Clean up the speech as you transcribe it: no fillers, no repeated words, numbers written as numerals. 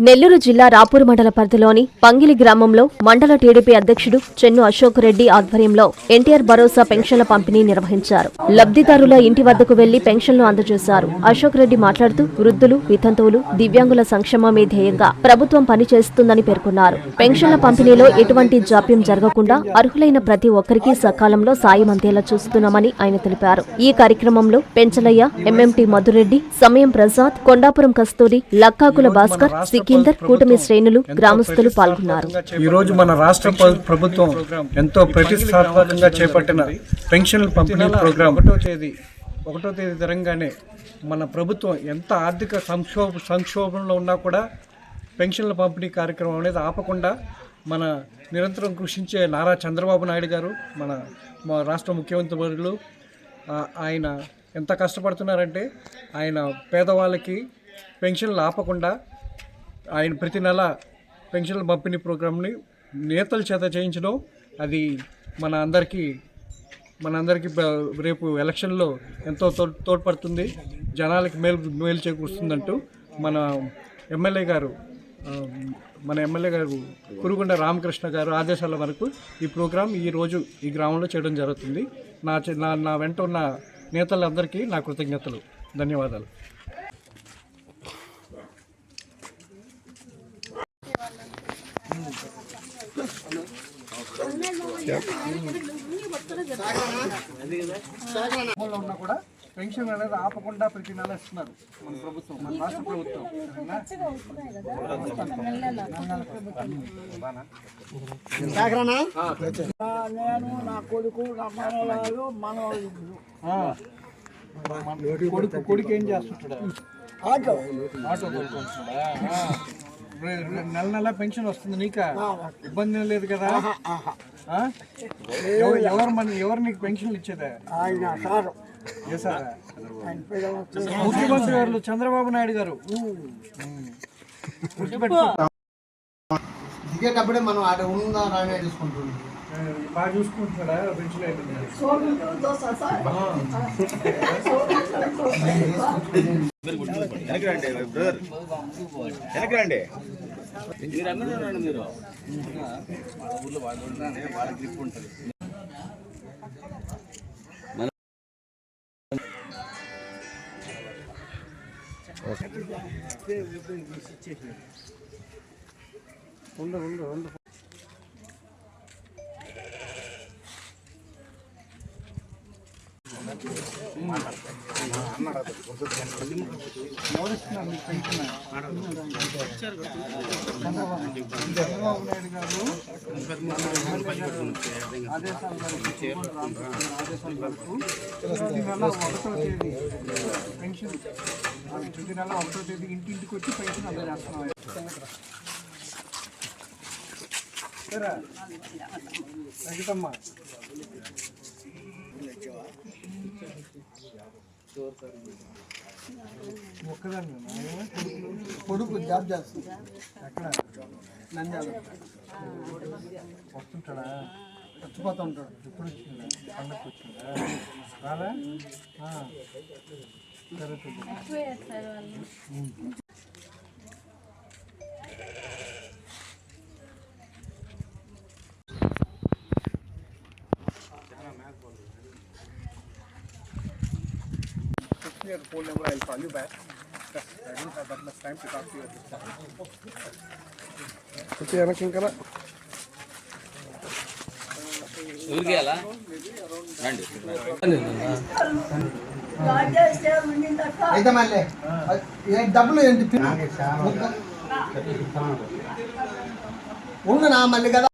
నెల్లూరు జిల్లా రాపూర్ మండల పరిధిలోని పంగిలి గ్రామంలో మండల టీడీపీ అధ్యక్షుడు చెన్ను అశోక్ రెడ్డి ఆధ్వర్యంలో ఎన్టీఆర్ భరోసా పెన్షన్ల పంపిణీ నిర్వహించారు. లబ్ధిదారుల ఇంటి వద్దకు వెళ్లి పెన్షన్లు అందజేశారు. అశోక్ రెడ్డి మాట్లాడుతూ వృద్ధులు, వితంతువులు, దివ్యాంగుల సంక్షేమమే ధ్యేయంగా ప్రభుత్వం పనిచేస్తుందని పేర్కొన్నారు. పెన్షన్ల పంపిణీలో ఎటువంటి జాప్యం జరగకుండా అర్హులైన ప్రతి ఒక్కరికి సకాలంలో సాయం అందేలా చూస్తున్నామని ఆయన తెలిపారు. ఈ కార్యక్రమంలో పెంచలయ్య, ఎంఎంటీ మధురెడ్డి, సమయం ప్రసాద్, కొండాపురం కస్తూరి, లక్కాకుల భాస్కర్, సికిందర్, కూటమి శ్రేణులు, గ్రామస్తులు పాల్గొన్నారు. ఈ రోజు మన రాష్ట్ర ప్రభుత్వం ఎంతో ప్రతిష్టాత్మకంగా చేపట్టిన పెన్షన్ల పంపిణీ ప్రోగ్రాం ఒకటో తేదీ జరగానే మన ప్రభుత్వం ఎంత ఆర్థిక సంక్షోభంలో ఉన్నా కూడా పెన్షన్ల పంపిణీ కార్యక్రమం అనేది ఆపకుండా మన నిరంతరం కృషించే నారా చంద్రబాబు నాయుడు గారు, మా రాష్ట్ర ముఖ్యమంత్రి వర్యులు, ఆయన ఎంత కష్టపడుతున్నారంటే ఆయన పేదవాళ్ళకి పెన్షన్లు ఆపకుండా ఆయన ప్రతి నెల పెన్షన్ల పంపిణీ ప్రోగ్రామ్ని నేతల చేత చేయించడం అది మన అందరికీ రేపు ఎలక్షన్లో ఎంతో తోడ్పడుతుంది, జనాలకి మేలు చేకూరుస్తుందంటూ మన ఎమ్మెల్యే గారు కురుగుండ రామకృష్ణ గారు ఆదేశాల వరకు ఈ ప్రోగ్రాం ఈరోజు ఈ గ్రామంలో చేయడం జరుగుతుంది. నా వెంట ఉన్న నేతలందరికీ నా కృతజ్ఞతలు, ధన్యవాదాలు. ఉన్నా కూడా పెన్షన్ అనేది ఆపకుండా ప్రతి నెల ఇస్తున్నారు మన ప్రభుత్వం, మన రాష్ట్ర ప్రభుత్వం. నేను నా కొడుకు, నా మనవాళ్ళు, కొడుకు ఏం చేస్తుంటాడా? ఆటో తోలుకుంటున్నాడా? నెల పెన్షన్ వస్తుంది, నీకా ఇబ్బంది లేదు కదా? ఎవరు నీకు పెన్షన్లు ఇచ్చేదా? ముఖ్యమంత్రి గారు చంద్రబాబు నాయుడు గారు. దిగేటప్పుడే మనం ఆడ ఉందా రానే చూసుకుంటున్నాం. బాగా చూసుకుంటున్నాడా? పెన్షన్ అయిపోయింది. చంద్రబాబు నాయుడు గారు ఆదేశాల వరకు ప్రతి నెల 1వ తేదీ పెన్షన్, ప్రతి నెల 1వ తేదీ ఇంటింటికి వచ్చి పెన్షన్ అందజేస్తున్నాం. సరే తగ్గుతమ్మా. ఒక్కదాన్ని కొడుకు జాబ్ చేస్తుంది. ఎక్కడ? నంద్యాల. వస్తుంటాడా? చచ్చిపోతూ ఉంటాడు. ఎప్పుడు వచ్చిందా? పండగకి వచ్చిందా? రాదా? సరే. Your phone number, I'll call you back. I don't have that much time to talk to you at this time. Okay, I'm looking at it. అయితే మళ్ళీ డబ్బులు ఏంటి ఉండు నా మళ్ళీ కదా.